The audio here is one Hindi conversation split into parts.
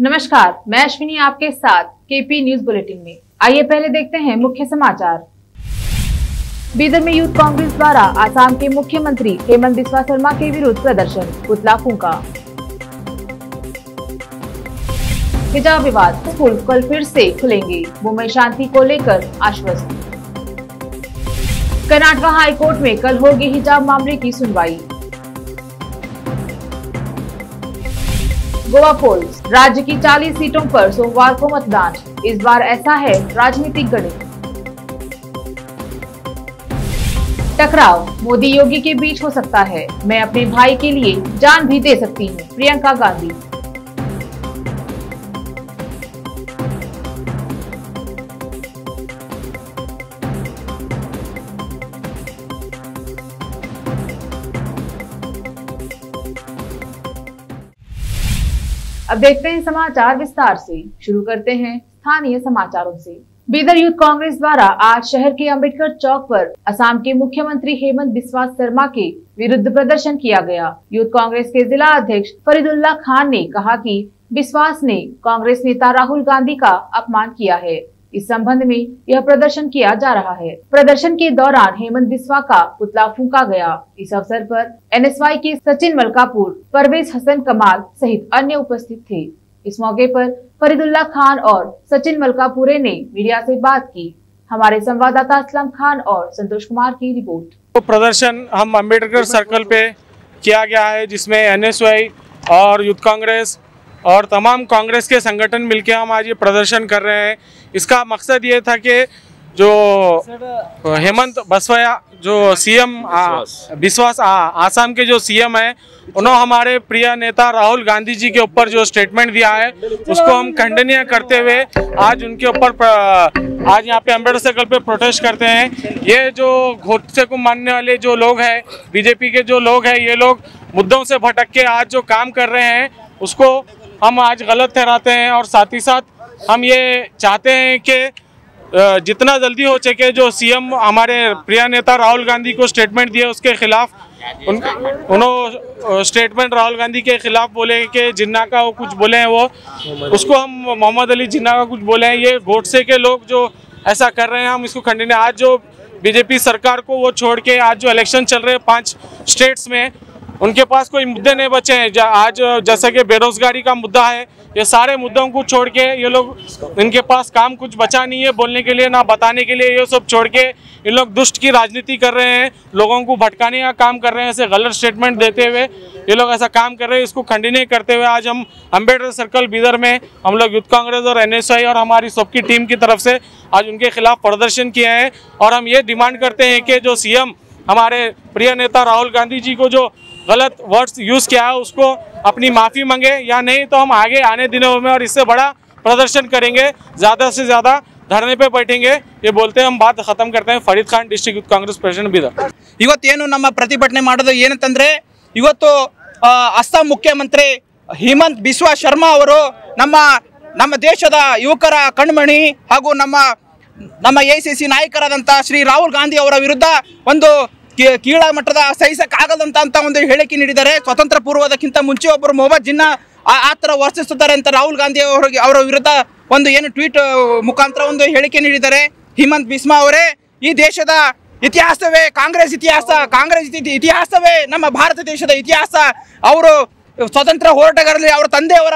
नमस्कार, मैं अश्विनी आपके साथ केपी न्यूज बुलेटिन में। आइए पहले देखते हैं मुख्य समाचार। बीदर में यूथ कांग्रेस द्वारा आसाम के मुख्यमंत्री हेमंत बिस्वा शर्मा के विरुद्ध प्रदर्शन, पुतला फूंका। हिजाब विवाद, स्कूल कल फिर से खुलेंगे, मुंबई शांति को लेकर आश्वस्त। कर्नाटक हाईकोर्ट में कल होगी हिजाब मामले की सुनवाई। गोवा पोल्स, राज्य की 40 सीटों पर सोमवार को मतदान, इस बार ऐसा है राजनीतिक गणित। टकराव, मोदी योगी के बीच हो सकता है, मैं अपने भाई के लिए जान भी दे सकती हूँ, प्रियंका गांधी। अब देखते हैं समाचार विस्तार से। शुरू करते हैं स्थानीय समाचारों से। बीदर यूथ कांग्रेस द्वारा आज शहर के अंबेडकर चौक पर असम के मुख्यमंत्री हेमंत बिस्वा शर्मा के विरुद्ध प्रदर्शन किया गया। यूथ कांग्रेस के जिला अध्यक्ष फरीदुल्ला खान ने कहा कि बिस्वास ने कांग्रेस नेता राहुल गांधी का अपमान किया है। इस संबंध में यह प्रदर्शन किया जा रहा है। प्रदर्शन के दौरान हेमंत बिस्वा का पुतला फूंका गया। इस अवसर पर एनएसवाई के सचिन मलकापुर, परवेज हसन कमाल सहित अन्य उपस्थित थे। इस मौके पर फरीदुल्ला खान और सचिन मलकापुरे ने मीडिया से बात की। हमारे संवाददाता असलम खान और संतोष कुमार की रिपोर्ट। तो प्रदर्शन हम अम्बेडकर सर्कल पे किया गया है, जिसमें एनएसवाई और यूथ कांग्रेस और तमाम कांग्रेस के संगठन मिलकर हम आज ये प्रदर्शन कर रहे हैं। इसका मकसद ये था कि जो हेमंत बिस्वा जो सीएम बिस्वास आसाम के जो सीएम है, उन्होंने हमारे प्रिय नेता राहुल गांधी जी के ऊपर जो स्टेटमेंट दिया है उसको हम खंडनीय करते हुए आज उनके ऊपर आज यहाँ पे अम्बेडकर सर्कल पे प्रोटेस्ट करते हैं। ये जो घोषे को मानने वाले जो लोग हैं, बीजेपी के जो लोग हैं, ये लोग मुद्दों से भटक के आज जो काम कर रहे हैं उसको हम आज गलत ठहराते हैं। और साथ ही साथ हम ये चाहते हैं कि जितना जल्दी हो सके जो सीएम हमारे प्रिय नेता राहुल गांधी को स्टेटमेंट दिए उसके खिलाफ उन्होंने स्टेटमेंट राहुल गांधी के खिलाफ बोले कि जिन्ना का वो कुछ बोले हैं, वो उसको हम मोहम्मद अली जिन्ना का कुछ बोले हैं। ये गोडसे के लोग जो ऐसा कर रहे हैं, हम इसको खंडनीय। आज जो बीजेपी सरकार को वो छोड़ के आज जो इलेक्शन चल रहे हैं 5 स्टेट्स में, उनके पास कोई मुद्दे नहीं बचे हैं। आज जैसे कि बेरोजगारी का मुद्दा है, ये सारे मुद्दों को छोड़ के ये लोग, इनके पास काम कुछ बचा नहीं है बोलने के लिए, ना बताने के लिए। ये सब छोड़ के ये लोग दुष्ट की राजनीति कर रहे हैं, लोगों को भटकाने का काम कर रहे हैं। ऐसे गलत स्टेटमेंट देते हुए ये लोग ऐसा काम कर रहे हैं। इसको खंडनीय करते हुए आज हम अम्बेडकर सर्कल बीदर में हम लोग यूथ कांग्रेस और एनएसआई और हमारी सबकी टीम की तरफ से आज उनके खिलाफ प्रदर्शन किए हैं। और हम ये डिमांड करते हैं कि जो सीएम हमारे प्रिय नेता राहुल गांधी जी को जो गलत वर्ड्स यूज़ किया है उसको अपनी माफ़ी मांगे, या नहीं तो हम आगे आने दिनों में और इससे बड़ा प्रदर्शन करेंगे, ज़्यादा से ज़्यादा धरने पे बैठेंगे। ये बोलते हैं हम बात खत्म करते हैं। Farid Khan, district youth Congress president Bidar. ಇವತ್ತೇನು ನಮ್ಮ ಪ್ರತಿಭಟನೆ ಮಾಡೋದು ಏನಂತಂದ್ರೆ, ಇವತ್ತು ಅಸ್ಸಾಂ ಮುಖ್ಯಮಂತ್ರಿ ಹೇಮಂತ್ ಬಿಸ್ವಾ ಶರ್ಮಾ ಅವರು ನಮ್ಮ ದೇಶದ ಯುವಕರ ಕಣ್ಮಣಿ ಹಾಗೂ ನಮ್ಮ ಎಐಸಿಸಿ ನಾಯಕರಾದಂಥ ಶ್ರೀ ರಾಹುಲ್ ಗಾಂಧಿ ಅವರ ವಿರುದ್ಧ ಒಂದು ಕೀಳ ಮಟ್ಟದ ಸಹಿಸಕ್ಕಾಗದಂತ ಒಂದು ಹೇಳಿಕೆ ನೀಡಿದ್ದಾರೆ। ಸ್ವತಂತ್ರ ಪೂರ್ವದಕ್ಕಿಂತ ಮುಂಚೆ ಒಬ್ಬರು ಮೊಹಮ್ಮದ್ ಜಿನ್ನಾ ಆ ಥರ ವರ್ತಿಸುತ್ತಾರೆ ಅಂತ ರಾಹುಲ್ ಗಾಂಧಿ ಅವರ ವಿರುದ್ಧ ಒಂದು ಏನು ಟ್ವೀಟ್ ಮುಖಾಂತರ ಒಂದು ಹೇಳಿಕೆ ನೀಡಿದ್ದಾರೆ। ಹೇಮಂತ್ ಬಿಸ್ವಾ ಅವರೇ, ಈ ದೇಶದ ಇತಿಹಾಸವೇ ಕಾಂಗ್ರೆಸ್ ಇತಿಹಾಸವೇ ನಮ್ಮ ಭಾರತ ದೇಶದ ಇತಿಹಾಸ। ಅವರು ಸ್ವತಂತ್ರ ಹೋರಾಟಗಾರರಲ್ಲಿ ಅವರ ತಂದೆಯವರ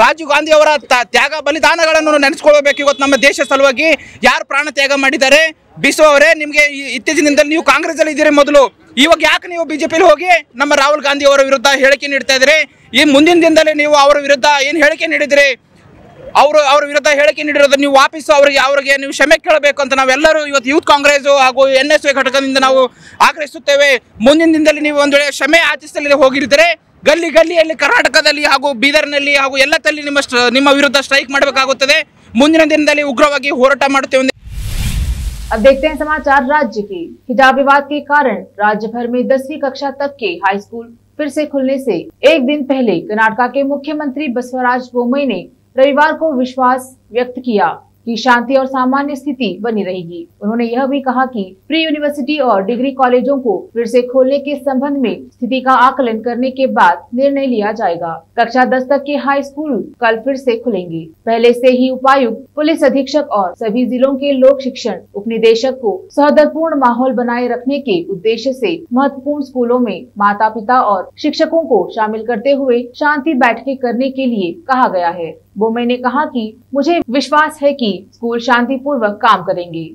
ರಾಜೀವ್ ಗಾಂಧಿ ಅವರ ತ್ಯಾಗ ಬಲಿದಾನಗಳನ್ನು ನೆನೆಸ್ಕೊಳ್ಬೇಕು। ಇವತ್ತು ನಮ್ಮ ದೇಶ ಸಲುವಾಗಿ ಯಾರು ಪ್ರಾಣ ತ್ಯಾಗ ಮಾಡಿದ್ದಾರೆ। ಬಿಸ್ವಾ ಅವರೇ, ನಿಮಗೆ ಇತ್ತೀಚಿನಿಂದ ನೀವು ಕಾಂಗ್ರೆಸ್ ಅಲ್ಲಿ ಇದ್ದೀರಿ ಮೊದಲು, ಇವಾಗ ಯಾಕೆ ನೀವು ಬಿಜೆಪಿಲಿ ಹೋಗಿ ನಮ್ಮ ರಾಹುಲ್ ಗಾಂಧಿ ಅವರ ವಿರುದ್ಧ ಹೇಳಿಕೆ ನೀಡ್ತಾ ಇದ್ರಿ? ಈ ಮುಂದಿನ ದಿನದಲ್ಲಿ ನೀವು ಅವರ ವಿರುದ್ಧ ಏನು ಹೇಳಿಕೆ ನೀಡಿದ್ರಿ, ಅವ್ರ ವಿರುದ್ಧ ಹೇಳಿಕೆ ನೀಡಿರೋದು ನೀವು ವಾಪಸ್ ಅವರಿಗೆ ನೀವು ಕ್ಷಮೆ ಕೇಳಬೇಕು ಅಂತ ನಾವೆಲ್ಲರೂ ಇವತ್ತು ಯೂತ್ ಕಾಂಗ್ರೆಸ್ ಹಾಗೂ ಎನ್ಎಸ್ವೈ ಘಟಕದಿಂದ ನಾವು ಆಗ್ರಹಿಸುತ್ತೇವೆ। ಮುಂದಿನ ದಿನದಲ್ಲಿ ನೀವು ಒಂದು ವೇಳೆ ಕ್ಷಮೆ ಯಾಚಿಸಲಿ ಹೋಗಿರಿದರೆ ಗಲ್ಲಿ ಗಲ್ಲಿಯಲ್ಲಿ ಕರ್ನಾಟಕದಲ್ಲಿ ಹಾಗೂ ಬೀದರ್ನಲ್ಲಿ ಹಾಗೂ ಎಲ್ಲದಲ್ಲಿ ನಿಮ್ಮ ವಿರುದ್ಧ ಸ್ಟ್ರೈಕ್ ಮಾಡಬೇಕಾಗುತ್ತದೆ। ಮುಂದಿನ ದಿನದಲ್ಲಿ ಉಗ್ರವಾಗಿ ಹೋರಾಟ ಮಾಡುತ್ತೇವೆ। अब देखते हैं समाचार राज्य के। हिजाब विवाद के कारण राज्य भर में 10वीं कक्षा तक के हाई स्कूल फिर से खुलने से एक दिन पहले कर्नाटक के मुख्यमंत्री बसवराज बोम्मई ने रविवार को विश्वास व्यक्त किया कि शांति और सामान्य स्थिति बनी रहेगी। उन्होंने यह भी कहा कि प्री यूनिवर्सिटी और डिग्री कॉलेजों को फिर से खोलने के संबंध में स्थिति का आकलन करने के बाद निर्णय लिया जाएगा। कक्षा 10 तक के हाई स्कूल कल फिर से खुलेंगे। पहले से ही उपायुक्त, पुलिस अधीक्षक और सभी जिलों के लोक शिक्षण उपनिदेशक को सौहार्दपूर्ण माहौल बनाए रखने के उद्देश्य से महत्वपूर्ण स्कूलों में माता पिता और शिक्षकों को शामिल करते हुए शांति बैठकें करने के लिए कहा गया है। बोम्मई ने कहा कि मुझे विश्वास है कि स्कूल शांतिपूर्वक काम करेंगे।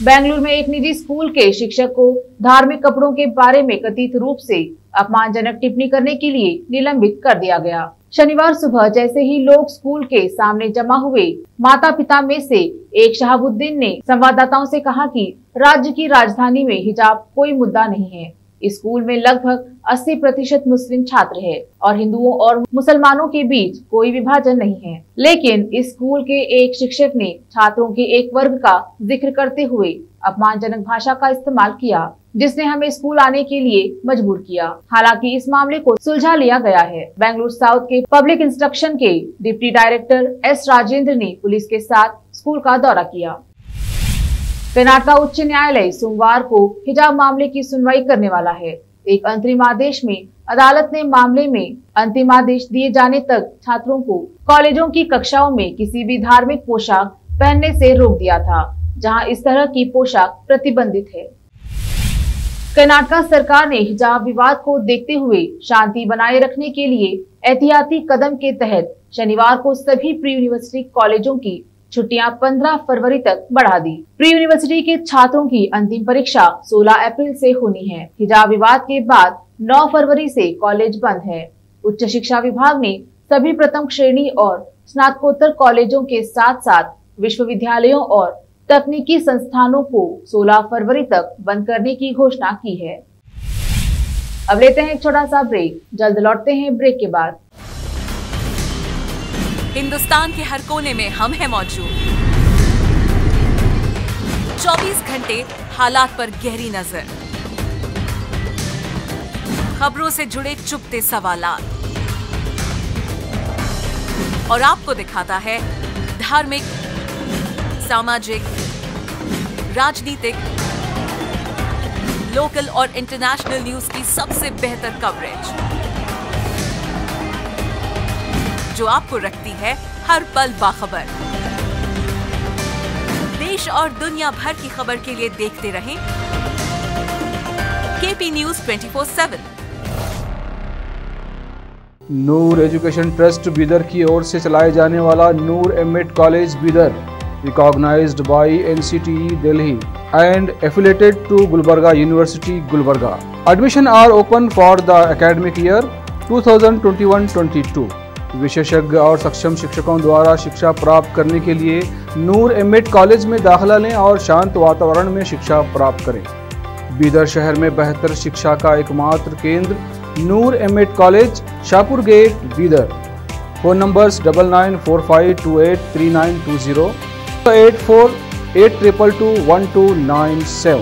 बेंगलुरु में एक निजी स्कूल के शिक्षक को धार्मिक कपड़ों के बारे में कथित रूप से अपमानजनक टिप्पणी करने के लिए निलंबित कर दिया गया। शनिवार सुबह जैसे ही लोग स्कूल के सामने जमा हुए, माता पिता में से एक शहाबुद्दीन ने संवाददाताओं से कहा कि राज्य की राजधानी में हिजाब कोई मुद्दा नहीं है। इस स्कूल में लगभग 80% मुस्लिम छात्र हैं और हिंदुओं और मुसलमानों के बीच कोई विभाजन नहीं है। लेकिन इस स्कूल के एक शिक्षक ने छात्रों के एक वर्ग का जिक्र करते हुए अपमानजनक भाषा का इस्तेमाल किया, जिसने हमें स्कूल आने के लिए मजबूर किया। हालांकि इस मामले को सुलझा लिया गया है। बेंगलुरु साउथ के पब्लिक इंस्ट्रक्शन के डिप्टी डायरेक्टर एस राजेंद्र ने पुलिस के साथ स्कूल का दौरा किया। कर्नाटक उच्च न्यायालय सोमवार को हिजाब मामले की सुनवाई करने वाला है। एक अंतरिम आदेश में अदालत ने मामले में अंतिम आदेश दिए जाने तक छात्रों को कॉलेजों की कक्षाओं में किसी भी धार्मिक पोशाक पहनने से रोक दिया था, जहां इस तरह की पोशाक प्रतिबंधित है। कर्नाटक सरकार ने हिजाब विवाद को देखते हुए शांति बनाए रखने के लिए एहतियाती कदम के तहत शनिवार को सभी प्री यूनिवर्सिटी कॉलेजों की छुट्टियां 15 फरवरी तक बढ़ा दी। प्री यूनिवर्सिटी के छात्रों की अंतिम परीक्षा 16 अप्रैल से होनी है। हिजाब विवाद के बाद 9 फरवरी से कॉलेज बंद है। उच्च शिक्षा विभाग ने सभी प्रथम श्रेणी और स्नातकोत्तर कॉलेजों के साथ साथ विश्वविद्यालयों और तकनीकी संस्थानों को 16 फरवरी तक बंद करने की घोषणा की है। अब लेते हैं एक छोटा सा ब्रेक, जल्द लौटते हैं ब्रेक के बाद। हिंदुस्तान के हर कोने में हम हैं मौजूद। 24 घंटे हालात पर गहरी नजर, खबरों से जुड़े चुपते सवालात और आपको दिखाता है धार्मिक, सामाजिक, राजनीतिक, लोकल और इंटरनेशनल न्यूज की सबसे बेहतर कवरेज, जो आपको रखती है हर पल बाखबर। देश और दुनिया भर की खबर के लिए देखते रहें KP news 24/7। Noor education trust Bidar की ओर से चलाए जाने वाला Noor MEd college Bidar, recognized by NCTE Delhi and affiliated to Gulbarga University, Gulbarga. Admission are open for the academic year 2021-22. विशेषज्ञ और सक्षम शिक्षकों द्वारा शिक्षा प्राप्त करने के लिए नूर एमएड कॉलेज में दाखिला लें और शांत वातावरण में शिक्षा प्राप्त करें। बीदर शहर में बेहतर शिक्षा का एकमात्र केंद्र Noor MEd college, Shahpur gate, Bidar. Phone numbers 9945283920, 8482221297।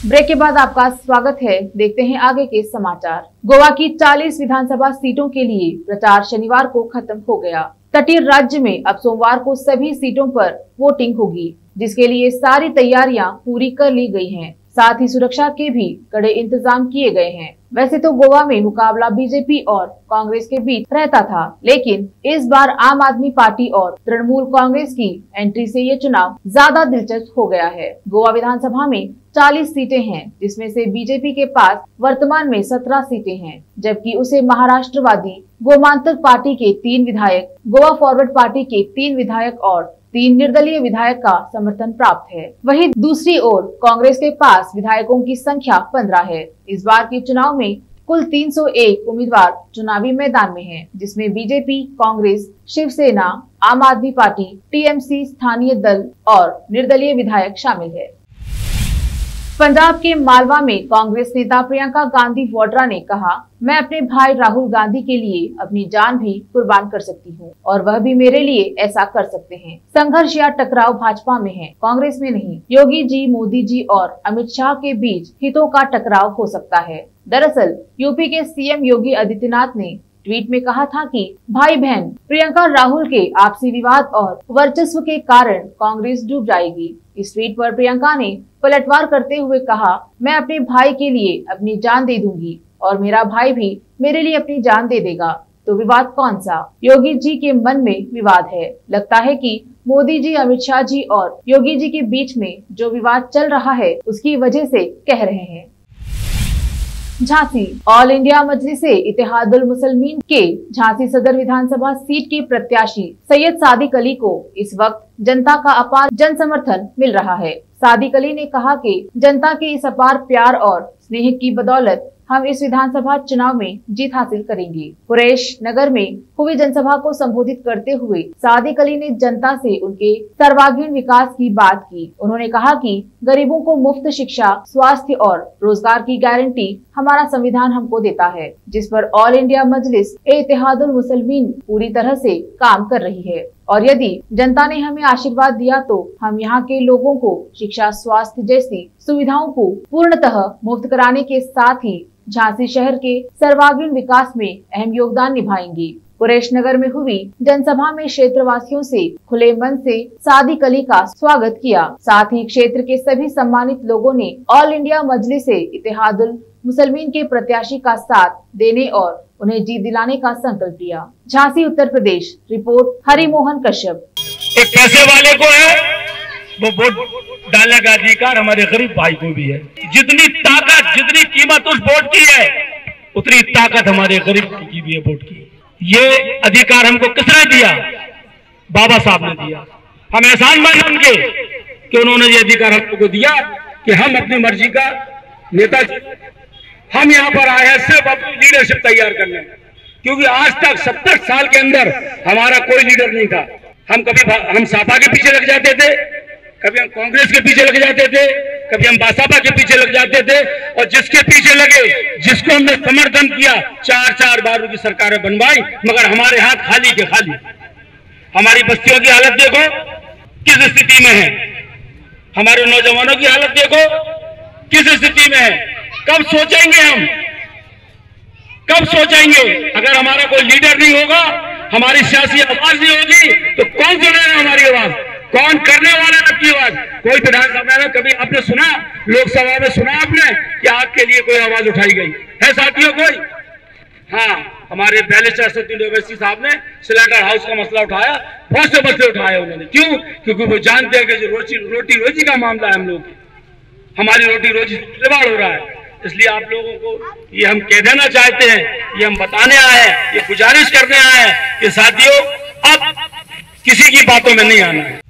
Break के बाद आपका स्वागत है। देखते हैं आगे के समाचार। गोवा की 40 विधानसभा सीटों के लिए प्रचार शनिवार को खत्म हो गया। तटीय राज्य में अब सोमवार को सभी सीटों पर वोटिंग होगी, जिसके लिए सारी तैयारियां पूरी कर ली गई हैं। साथ ही सुरक्षा के भी कड़े इंतजाम किए गए हैं। वैसे तो गोवा में मुकाबला बीजेपी और कांग्रेस के बीच रहता था, लेकिन इस बार आम आदमी पार्टी और तृणमूल कांग्रेस की एंट्री से ये चुनाव ज्यादा दिलचस्प हो गया है। गोवा विधानसभा में 40 सीटें हैं, जिसमें से बीजेपी के पास वर्तमान में 17 सीटें हैं, जबकि उसे महाराष्ट्रवादी गोमांतक पार्टी के 3 विधायक, गोवा फॉरवर्ड पार्टी के 3 विधायक और 3 निर्दलीय विधायक का समर्थन प्राप्त है। वहीं दूसरी ओर कांग्रेस के पास विधायकों की संख्या 15 है। इस बार के चुनाव में कुल 301 उम्मीदवार चुनावी मैदान में हैं, जिसमें बीजेपी, कांग्रेस, शिवसेना, आम आदमी पार्टी, टीएमसी, स्थानीय दल और निर्दलीय विधायक शामिल है। पंजाब के मालवा में कांग्रेस नेता प्रियंका गांधी वाड्रा ने कहा, मैं अपने भाई राहुल गांधी के लिए अपनी जान भी कुर्बान कर सकती हूँ और वह भी मेरे लिए ऐसा कर सकते हैं। संघर्ष या टकराव भाजपा में है, कांग्रेस में नहीं। योगी जी, मोदी जी और अमित शाह के बीच हितों का टकराव हो सकता है। दरअसल यूपी के सीएम योगी आदित्यनाथ ने ट्वीट में कहा था कि भाई बहन प्रियंका राहुल के आपसी विवाद और वर्चस्व के कारण कांग्रेस डूब जाएगी। इस ट्वीट पर प्रियंका ने पलटवार करते हुए कहा, मैं अपने भाई के लिए अपनी जान दे दूंगी और मेरा भाई भी मेरे लिए अपनी जान दे देगा। तो विवाद कौन सा? योगी जी के मन में विवाद है। लगता है कि मोदी जी, अमित शाह जी और योगी जी के बीच में जो विवाद चल रहा है उसकी वजह से कह रहे हैं। झांसी ऑल इंडिया मजलिसे इत्तेहादुल मुसलमीन के झांसी सदर विधानसभा सीट के प्रत्याशी सैयद सादिक अली को इस वक्त जनता का अपार जन समर्थन मिल रहा है। सादिक अली ने कहा कि जनता के इस अपार प्यार और स्नेह की बदौलत हम इस विधानसभा चुनाव में जीत हासिल करेंगे। कुरैश नगर में हुई जनसभा को संबोधित करते हुए सादिक अली ने जनता से उनके सर्वांगीण विकास की बात की। उन्होंने कहा कि गरीबों को मुफ्त शिक्षा, स्वास्थ्य और रोजगार की गारंटी हमारा संविधान हमको देता है, जिस पर ऑल इंडिया मजलिस इत्तेहादुल मुसलमीन पूरी तरह से काम कर रही है और यदि जनता ने हमें आशीर्वाद दिया तो हम यहाँ के लोगों को शिक्षा, स्वास्थ्य जैसी सुविधाओं को पूर्णतः मुफ्त कराने के साथ ही झांसी शहर के सर्वांगीण विकास में अहम योगदान निभाएंगी। कुरैश नगर में हुई जनसभा में क्षेत्रवासियों से खुले मन से सादिक अली का स्वागत किया। साथ ही क्षेत्र के सभी सम्मानित लोगों ने ऑल इंडिया मजलिसे इत्तेहादुल मुसलमीन के प्रत्याशी का साथ देने और उन्हें जीत दिलाने का संकल्प लिया। झांसी उत्तर प्रदेश, रिपोर्ट हरिमोहन कश्यप। एक पैसे वाले को है वो वोट डालने का अधिकार हमारे गरीब भाई को भी है। जितनी ताकत, जितनी कीमत उस वोट की है उतनी ताकत हमारे गरीब की भी है वोट की। ये अधिकार हमको किसने दिया? बाबा साहब ने दिया। हम एहसान माने उनके कि उन्होंने ये अधिकार हमको दिया कि हम अपनी मर्जी का नेता, हम यहाँ पर आए हैं सिर्फ अपनी लीडरशिप तैयार करने, क्योंकि आज तक 70 साल के अंदर हमारा कोई लीडर नहीं था। हम सपा के पीछे लग जाते थे, कभी हम कांग्रेस के पीछे लग जाते थे, कभी हम बसपा के पीछे लग जाते थे और जिसके पीछे लगे, जिसको हमने समर्थन किया, 4-4 बार की सरकारें बनवाई, मगर हमारे हाथ खाली के खाली। हमारी बस्तियों की हालत देखो किस स्थिति में है, हमारे नौजवानों की हालत देखो किस स्थिति में है। कब सोचेंगे हम, कब सोचेंगे? अगर हमारा कोई लीडर नहीं होगा, हमारी सियासी आवाज नहीं होगी तो कौन सुनेगा हमारी आवाज? कौन करने वाला है आपकी आवाज? कोई विधानसभा में कभी आपने सुना, लोकसभा में सुना आपने कि आपके लिए कोई आवाज उठाई गई है साथियों? कोई? हाँ, हमारे बैरिस्टर सत्येंद्र ओवैसी साहब ने स्लेटर हाउस का मसला उठाया, बहुत से मसले उठाए उन्होंने। क्यों? क्योंकि वो जानते हैं कि जो रोटी रोजी का मामला है, हम लोग हमारी रोटी रोजी निर्भर हो रहा है। इसलिए आप लोगों को ये हम कह देना चाहते हैं, ये हम बताने आए हैं, ये गुजारिश करने आए हैं कि साथियों अब किसी की बातों में नहीं आना है।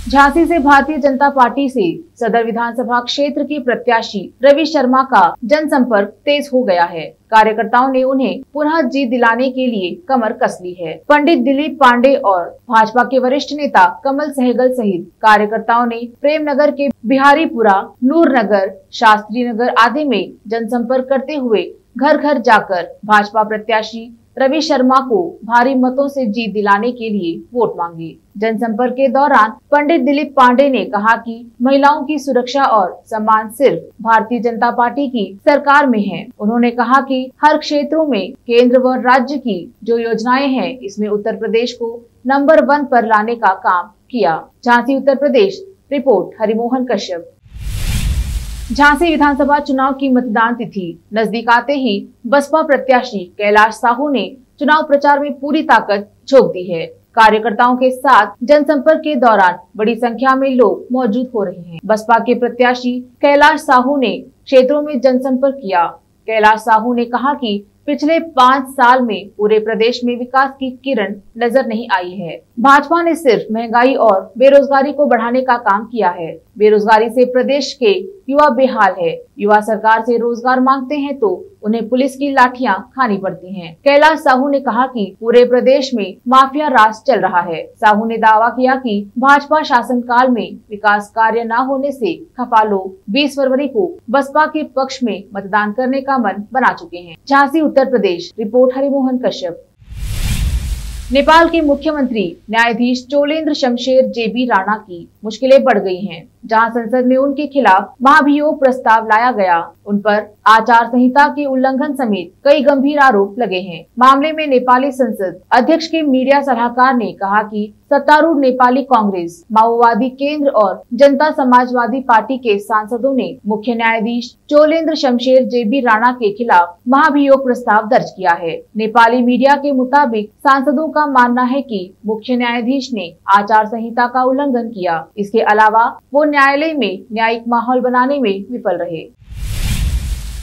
झांसी से भारतीय जनता पार्टी से सदर विधानसभा क्षेत्र के प्रत्याशी रवि शर्मा का जनसंपर्क तेज हो गया है। कार्यकर्ताओं ने उन्हें पुनः जीत दिलाने के लिए कमर कस ली है। पंडित दिलीप पांडे और भाजपा के वरिष्ठ नेता कमल सहगल सहित कार्यकर्ताओं ने प्रेमनगर के बिहारीपुरा, नूरनगर, शास्त्री नगर आदि में जनसंपर्क करते हुए घर घर जाकर भाजपा प्रत्याशी रवि शर्मा को भारी मतों से जीत दिलाने के लिए वोट मांगे। जनसंपर्क के दौरान पंडित दिलीप पांडे ने कहा कि महिलाओं की सुरक्षा और सम्मान सिर्फ भारतीय जनता पार्टी की सरकार में है। उन्होंने कहा कि हर क्षेत्रों में केंद्र व राज्य की जो योजनाएं हैं, इसमें उत्तर प्रदेश को नंबर 1 पर लाने का काम किया। झांसी उत्तर प्रदेश, रिपोर्ट हरिमोहन कश्यप। झांसी विधानसभा चुनाव की मतदान तिथि नजदीक आते ही बसपा प्रत्याशी कैलाश साहू ने चुनाव प्रचार में पूरी ताकत झोंक दी है। कार्यकर्ताओं के साथ जनसंपर्क के दौरान बड़ी संख्या में लोग मौजूद हो रहे हैं। बसपा के प्रत्याशी कैलाश साहू ने क्षेत्रों में जनसंपर्क किया। कैलाश साहू ने कहा कि पिछले 5 साल में पूरे प्रदेश में विकास की किरण नजर नहीं आई है। भाजपा ने सिर्फ महंगाई और बेरोजगारी को बढ़ाने का काम किया है। बेरोजगारी से प्रदेश के युवा बेहाल है। युवा सरकार से रोजगार मांगते हैं तो उन्हें पुलिस की लाठियां खानी पड़ती हैं। कैलाश साहू ने कहा कि पूरे प्रदेश में माफिया राज चल रहा है। साहू ने दावा किया कि भाजपा शासनकाल में विकास कार्य न होने से खफा लोग 20 फरवरी को बसपा के पक्ष में मतदान करने का मन बना चुके हैं। झांसी उत्तर प्रदेश, रिपोर्ट हरिमोहन कश्यप। नेपाल के मुख्यमंत्री न्यायाधीश चोलेन्द्र शमशेर जेबी राणा की मुश्किलें बढ़ गई हैं। जहां संसद में उनके खिलाफ महाभियोग प्रस्ताव लाया गया। उन पर आचार संहिता के उल्लंघन समेत कई गंभीर आरोप लगे हैं। मामले में नेपाली संसद अध्यक्ष के मीडिया सलाहकार ने कहा कि सत्तारूढ़ नेपाली कांग्रेस, माओवादी केंद्र और जनता समाजवादी पार्टी के सांसदों ने मुख्य न्यायाधीश चोलेन्द्र शमशेर जेबी राणा के खिलाफ महाभियोग प्रस्ताव दर्ज किया है। नेपाली मीडिया के मुताबिक सांसदों का मानना है कि मुख्य न्यायाधीश ने आचार संहिता का उल्लंघन किया। इसके अलावा वो न्यायालय में न्यायिक माहौल बनाने में विफल रहे।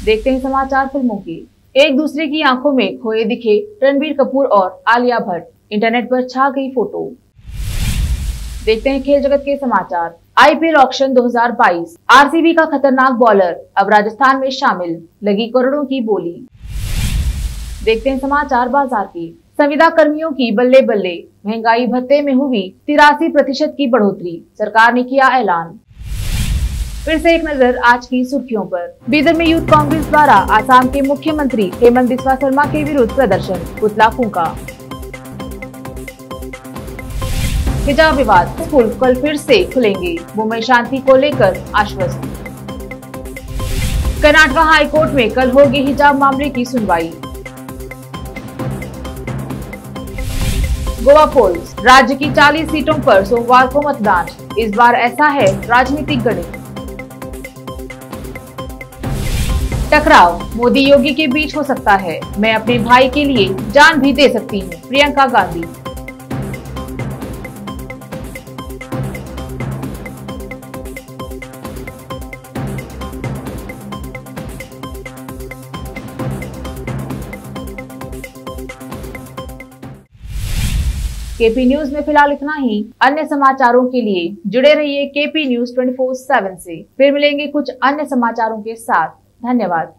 देखते हैं समाचार फिल्मों की। एक दूसरे की आंखों में खोए दिखे रणबीर कपूर और आलिया भट्ट, इंटरनेट पर छा गई फोटो। देखते हैं खेल जगत के समाचार। आईपीएल ऑक्शन 2022, आरसीबी का खतरनाक बॉलर अब राजस्थान में शामिल, लगी करोड़ों की बोली। देखते हैं समाचार बाजार की। संविदा कर्मियों की बल्ले बल्ले, महंगाई भत्ते में हुई 83% की बढ़ोतरी, सरकार ने किया ऐलान। फिर से एक नजर आज की सुर्खियों पर। बीदर में यूथ कांग्रेस द्वारा आसाम के मुख्यमंत्री हेमंत बिस्वा शर्मा के विरुद्ध प्रदर्शन, पुतला फूंका। हिजाब विवाद, स्कूल कल फिर से खुलेंगे, मुंबई शांति को लेकर आश्वस्त। कर्नाटका हाई कोर्ट में कल होगी हिजाब मामले की सुनवाई। गोवा पोल्स, राज्य की 40 सीटों पर सोमवार को मतदान, इस बार ऐसा है राजनीतिक गणित। टकराव, मोदी योगी के बीच हो सकता है, मैं अपने भाई के लिए जान भी दे सकती हूँ, प्रियंका गांधी। केपी न्यूज में फिलहाल इतना ही। अन्य समाचारों के लिए जुड़े रहिए केपी न्यूज 24/7 से। फिर मिलेंगे कुछ अन्य समाचारों के साथ। धन्यवाद।